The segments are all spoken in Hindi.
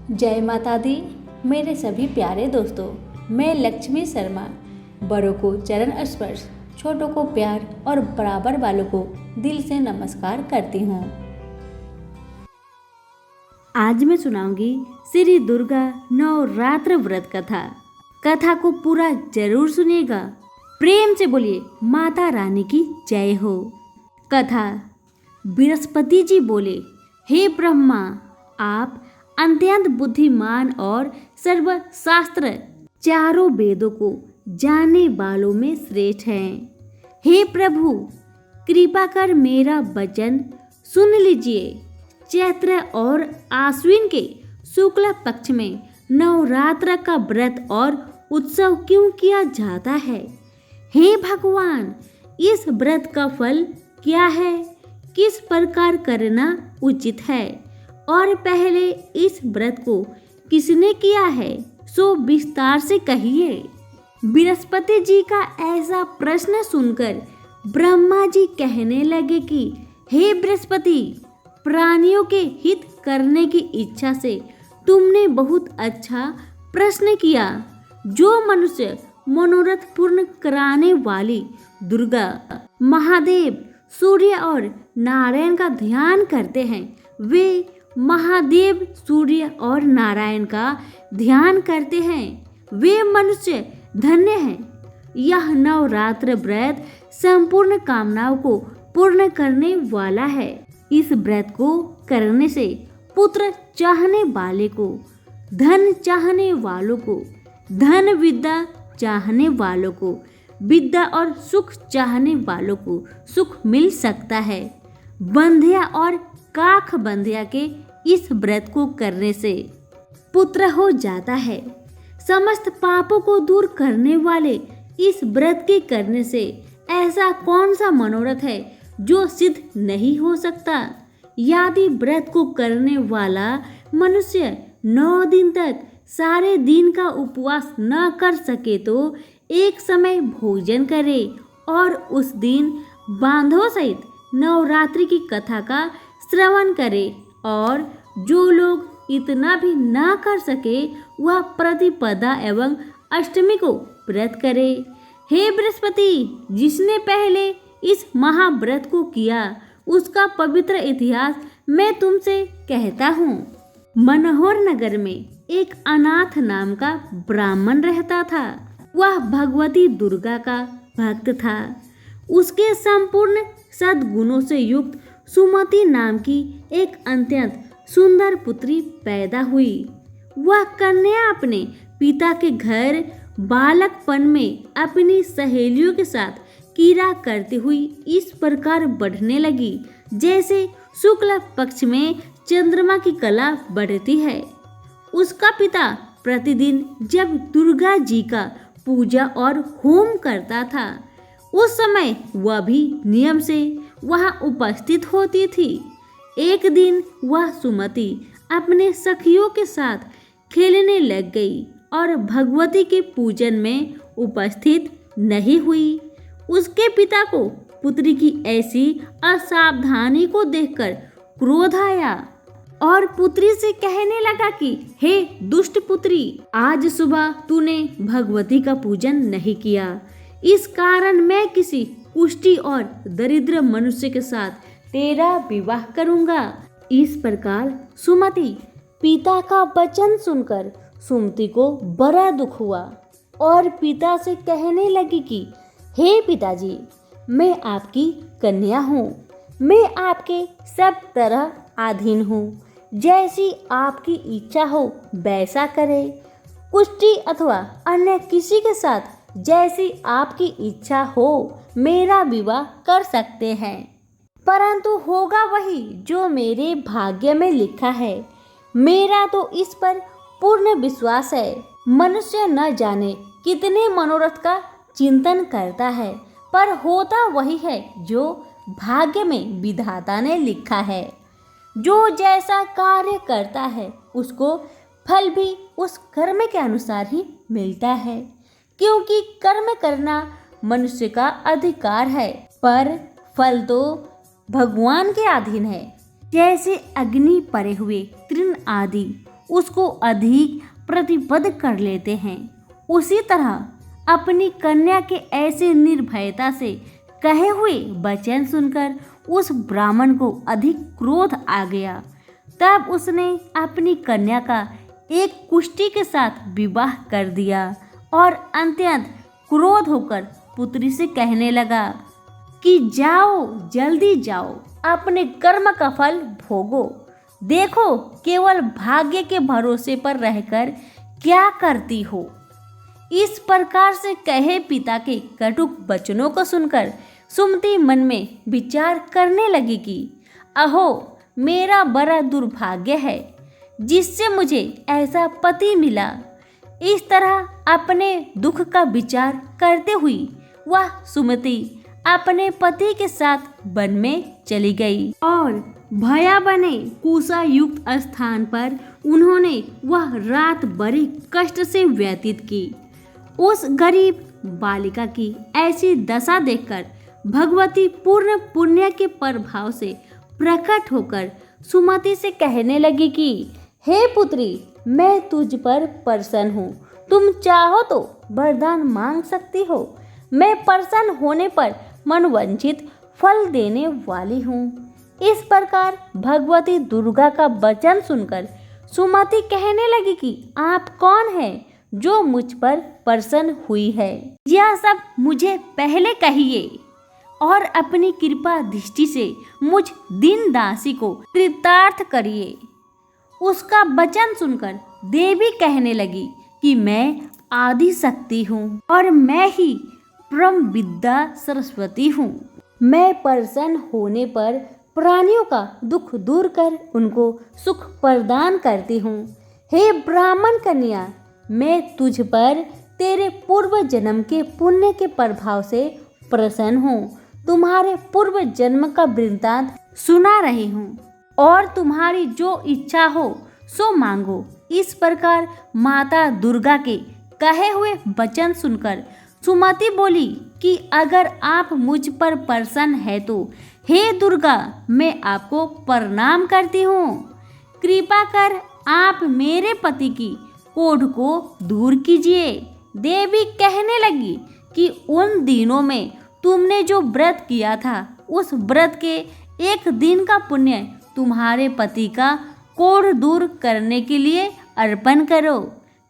जय माता दी। मेरे सभी प्यारे दोस्तों, मैं लक्ष्मी शर्मा बड़ों को चरण स्पर्श, छोटों को प्यार और बराबर वालों को दिल से नमस्कार करती हूँ। आज मैं सुनाऊंगी श्री दुर्गा नवरात्र व्रत कथा को पूरा जरूर सुनिएगा। प्रेम से बोलिए माता रानी की जय हो। कथा। बृहस्पति जी बोले, हे ब्रह्मा, आप अत्यंत बुद्धिमान और सर्वशास्त्र चारों वेदों को जानने वालों में श्रेष्ठ हैं। हे प्रभु, कृपा कर मेरा वचन सुन लीजिए। चैत्र और आश्विन के शुक्ल पक्ष में नवरात्र का व्रत और उत्सव क्यों किया जाता है? हे भगवान, इस व्रत का फल क्या है? किस प्रकार करना उचित है? और पहले इस व्रत को किसने किया है, सो विस्तार से कहिए। बृहस्पति जी का ऐसा प्रश्न सुनकर ब्रह्मा जी कहने लगे कि हे बृहस्पति, प्राणियों के हित करने की इच्छा से तुमने बहुत अच्छा प्रश्न किया। जो मनुष्य मनोरथ पूर्ण कराने वाली दुर्गा, महादेव, सूर्य और नारायण का ध्यान करते हैं, वे महादेव, सूर्य और नारायण का ध्यान करते हैं, वे मनुष्य धन्य हैं। यह नवरात्र व्रत संपूर्ण कामनाओं को पूर्ण करने वाला है। इस व्रत को करने से पुत्र चाहने वाले को, धन चाहने वालों को धन, विद्या चाहने वालों को विद्या और सुख चाहने वालों को सुख मिल सकता है। बंध्या और काख बंध्या के इस व्रत को करने से पुत्र हो जाता है। समस्त पापों को दूर करने वाले इस व्रत के करने से ऐसा कौन सा मनोरथ है जो सिद्ध नहीं हो सकता? यदि व्रत को करने वाला मनुष्य 9 दिन तक सारे दिन का उपवास न कर सके तो एक समय भोजन करे और उस दिन बांधों सहित नवरात्रि की कथा का श्रवण करे। और जो लोग इतना भी ना कर सके वह प्रतिपदा एवं अष्टमी को व्रत करे। हे बृहस्पति, जिसने पहले इस महाव्रत को किया उसका पवित्र इतिहास मैं तुमसे कहता हूँ। मनोहर नगर में एक अनाथ नाम का ब्राह्मण रहता था। वह भगवती दुर्गा का भक्त था। उसके संपूर्ण सद्गुणों से युक्त सुमति नाम की एक अत्यंत सुंदर पुत्री पैदा हुई। वह कन्या अपने पिता के घर बालकपन में अपनी सहेलियों के साथ कीड़ा करती हुई इस प्रकार बढ़ने लगी जैसे शुक्ल पक्ष में चंद्रमा की कला बढ़ती है। उसका पिता प्रतिदिन जब दुर्गा जी का पूजा और होम करता था, उस समय वह भी नियम से वहां उपस्थित होती थी। एक दिन वह सुमति अपने सखियों के साथ खेलने लग गई और भगवती के पूजन में उपस्थित नहीं हुई। उसके पिता को पुत्री की ऐसी असावधानी को देखकर क्रोध आया और पुत्री से कहने लगा कि हे दुष्ट पुत्री, आज सुबह तूने भगवती का पूजन नहीं किया, इस कारण मैं किसी कुष्ठी और दरिद्र मनुष्य के साथ तेरा विवाह करूंगा। इस प्रकार सुमति पिता का वचन सुनकर सुमति को बड़ा दुख हुआ और पिता से कहने लगी कि हे पिताजी, मैं आपकी कन्या हूँ, मैं आपके सब तरह अधीन हूँ, जैसी आपकी इच्छा हो वैसा करे। कुष्ठी अथवा अन्य किसी के साथ जैसी आपकी इच्छा हो मेरा विवाह कर सकते हैं, परंतु होगा वही जो मेरे भाग्य में लिखा है। मेरा तो इस पर पूर्ण विश्वास है। मनुष्य न जाने कितने मनोरथ का चिंतन करता है, पर होता वही है जो भाग्य में विधाता ने लिखा है। जो जैसा कार्य करता है उसको फल भी उस कर्म के अनुसार ही मिलता है, क्योंकि कर्म करना मनुष्य का अधिकार है, पर फल तो भगवान के अधीन है। जैसे अग्नि परे हुए तृण आदि उसको अधिक प्रतिबद्ध कर लेते हैं। उसी तरह अपनी कन्या के ऐसे निर्भयता से कहे हुए वचन सुनकर उस ब्राह्मण को अधिक क्रोध आ गया। तब उसने अपनी कन्या का एक कुष्ठी के साथ विवाह कर दिया और अत्यंत क्रोध होकर पुत्री से कहने लगा कि जाओ, जल्दी जाओ, अपने कर्म का फल भोगो। देखो केवल भाग्य के भरोसे पर रहकर क्या करती हो। इस प्रकार से कहे पिता के कटुक वचनों को सुनकर सुमति मन में विचार करने लगी कि अहो, मेरा बड़ा दुर्भाग्य है जिससे मुझे ऐसा पति मिला। इस तरह अपने दुख का विचार करते हुई वह सुमति अपने पति के साथ वन में चली गई और भया बने कुशा युक्त स्थान पर उन्होंने वह रात बड़े कष्ट से व्यतीत की। उस गरीब बालिका की ऐसी दशा देखकर भगवती पूर्ण पुण्य के प्रभाव से प्रकट होकर सुमति से कहने लगी कि हे पुत्री, मैं तुझ पर प्रसन्न हूँ। तुम चाहो तो वरदान मांग सकती हो। मैं प्रसन्न होने पर मनवांछित फल देने वाली हूँ। इस प्रकार भगवती दुर्गा का वचन सुनकर सुमति कहने लगी कि आप कौन हैं जो मुझ पर प्रसन्न हुई है? यह सब मुझे पहले कहिए और अपनी कृपा दृष्टि से मुझ दीन दासी को कृतार्थ करिए। उसका वचन सुनकर देवी कहने लगी कि मैं आदि शक्ति हूँ और मैं ही परम विद्या सरस्वती हूँ। मैं प्रसन्न होने पर प्राणियों का दुख दूर कर उनको सुख प्रदान करती हूँ। हे ब्राह्मण कन्या, मैं तुझ पर तेरे पूर्व जन्म के पुण्य के प्रभाव से प्रसन्न हूँ। तुम्हारे पूर्व जन्म का वृत्तांत सुना रही हूँ और तुम्हारी जो इच्छा हो सो मांगो। इस प्रकार माता दुर्गा के कहे हुए वचन सुनकर सुमति बोली कि अगर आप मुझ पर प्रसन्न है तो हे दुर्गा, मैं आपको प्रणाम करती हूँ। कृपा कर आप मेरे पति की कोढ़ को दूर कीजिए। देवी कहने लगी कि उन दिनों में तुमने जो व्रत किया था उस व्रत के एक दिन का पुण्य तुम्हारे पति का कोढ़ दूर करने के लिए अर्पण करो।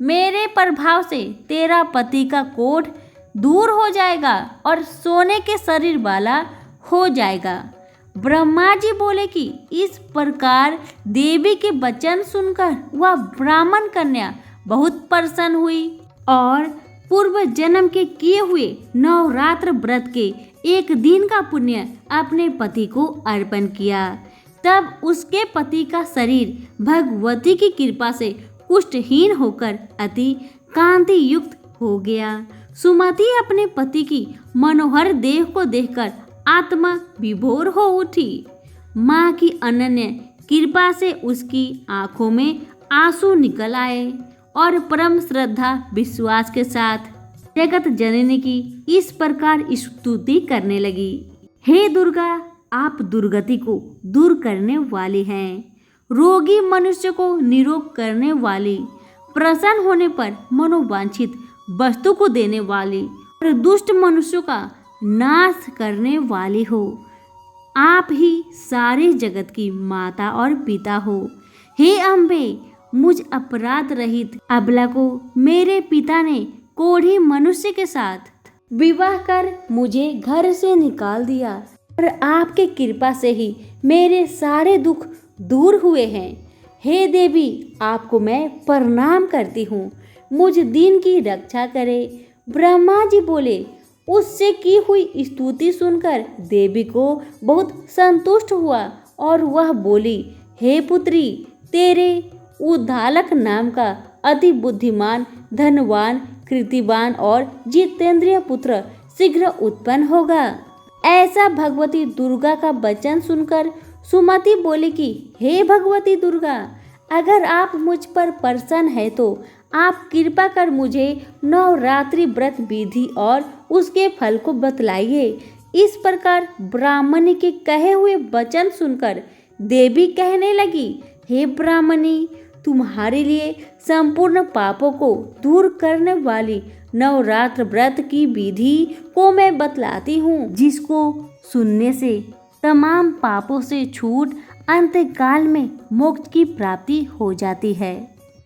मेरे प्रभाव से तेरा पति का कोढ़ दूर हो जाएगा और सोने के शरीर वाला हो जाएगा। ब्रह्मा जी बोले कि इस प्रकार देवी के वचन सुनकर वह ब्राह्मण कन्या बहुत प्रसन्न हुई और पूर्व जन्म के किए हुए नवरात्र व्रत के एक दिन का पुण्य अपने पति को अर्पण किया। तब उसके पति का शरीर भगवती की कृपा से कुष्ठहीन होकर अति कांति युक्त हो गया। सुमति अपने पति की मनोहर देह को देखकर आत्मा विभोर हो उठी। माँ की अनन्य कृपा से उसकी आंखों में आंसू निकल आए और परम श्रद्धा विश्वास के साथ जगत जननी की इस प्रकार स्तुति करने लगी। हे दुर्गा, आप दुर्गति को दूर करने वाली हैं, रोगी मनुष्य को निरोग करने वाली, प्रसन्न होने पर मनोवांछित वस्तु को देने वाली और दुष्ट मनुष्यों का नाश करने वाली हो। आप ही सारे जगत की माता और पिता हो। हे अम्बे, मुझ अपराध रहित अबला को मेरे पिता ने कोढ़ी मनुष्य के साथ विवाह कर मुझे घर से निकाल दिया और आपके कृपा से ही मेरे सारे दुख दूर हुए हैं। हे देवी, आपको मैं प्रणाम करती हूँ। मुझ दीन की रक्षा करे। ब्रह्मा जी बोले। उससे की हुई स्तुति सुनकर देवी को बहुत संतुष्ट हुआ और वह बोली, हे पुत्री, तेरे उद्दालक नाम का अति बुद्धिमान, धनवान, कृतिवान और जितेंद्रिय पुत्र शीघ्र उत्पन्न होगा। ऐसा भगवती दुर्गा का वचन सुनकर सुमति बोली कि हे भगवती दुर्गा, अगर आप मुझ पर प्रसन्न है तो आप कृपा कर मुझे नवरात्रि व्रत विधि और उसके फल को बतलाइए। इस प्रकार ब्राह्मणी के कहे हुए वचन सुनकर देवी कहने लगी, हे ब्राह्मणी, तुम्हारे लिए संपूर्ण पापों को दूर करने वाली नवरात्र व्रत की विधि को मैं बतलाती हूँ, जिसको सुनने से तमाम पापों से छूट अंतकाल में मोक्ष की प्राप्ति हो जाती है।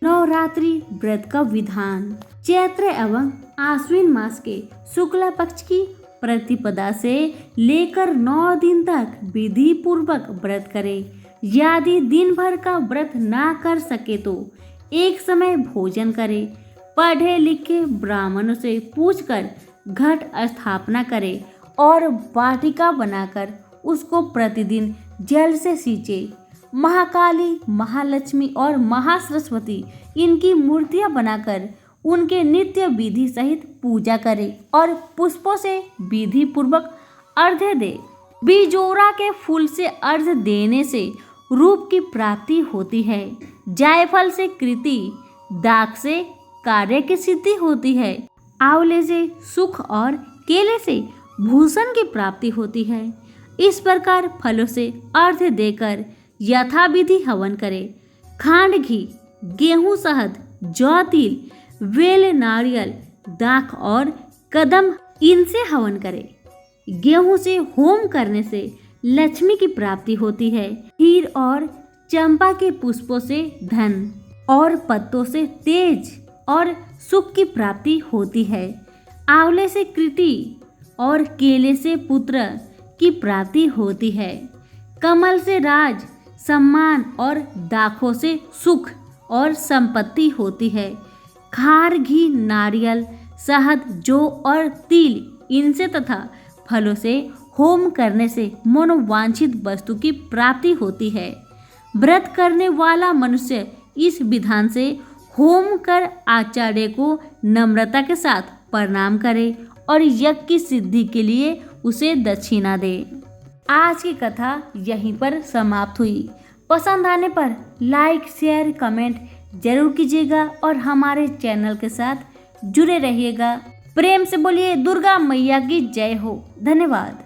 नवरात्रि व्रत का विधान। चैत्र एवं आश्विन मास के शुक्ला पक्ष की प्रतिपदा से लेकर 9 दिन तक विधि पूर्वक व्रत करें। यदि दिन भर का व्रत ना कर सके तो एक समय भोजन करें। पढ़े लिखे ब्राह्मणों से पूछकर घट स्थापना करें और वाटिका बनाकर उसको प्रतिदिन जल से सींचे। महाकाली, महालक्ष्मी और महासरस्वती इनकी मूर्तियां बनाकर उनके नित्य विधि सहित पूजा करें और पुष्पों से विधि पूर्वक अर्घ्य दे। बिजोरा के फूल से अर्घ्य देने से रूप की प्राप्ति होती है। जायफल से कृति, दाख से कार्य की सिद्धि होती है। आंवले से सुख और केले से भूषण की प्राप्ति होती है। इस प्रकार फलों से अर्घ्य देकर यथाविधि हवन करें। खांड, घी, गेहूं, शहद, जौ, तिल, बेल, नारियल, दाख और कदम इनसे हवन करें। गेहूं से होम करने से लक्ष्मी की प्राप्ति होती है। हीर और चंपा के पुष्पों से धन और पत्तों से तेज और सुख की प्राप्ति होती है। आंवले से कृति और केले से पुत्र की प्राप्ति होती है। कमल से राज, सम्मान और दाखों से सुख और संपत्ति होती है। खार, घी, नारियल, शहद, जौ और तिल इनसे तथा फलों से होम करने से मनोवांछित वस्तु की प्राप्ति होती है। व्रत करने वाला मनुष्य इस विधान से होम कर आचार्य को नम्रता के साथ प्रणाम करे और यज्ञ की सिद्धि के लिए उसे दक्षिणा दे। आज की कथा यहीं पर समाप्त हुई। पसंद आने पर लाइक, शेयर, कमेंट जरूर कीजिएगा और हमारे चैनल के साथ जुड़े रहिएगा। प्रेम से बोलिए दुर्गा मैया की जय हो। धन्यवाद।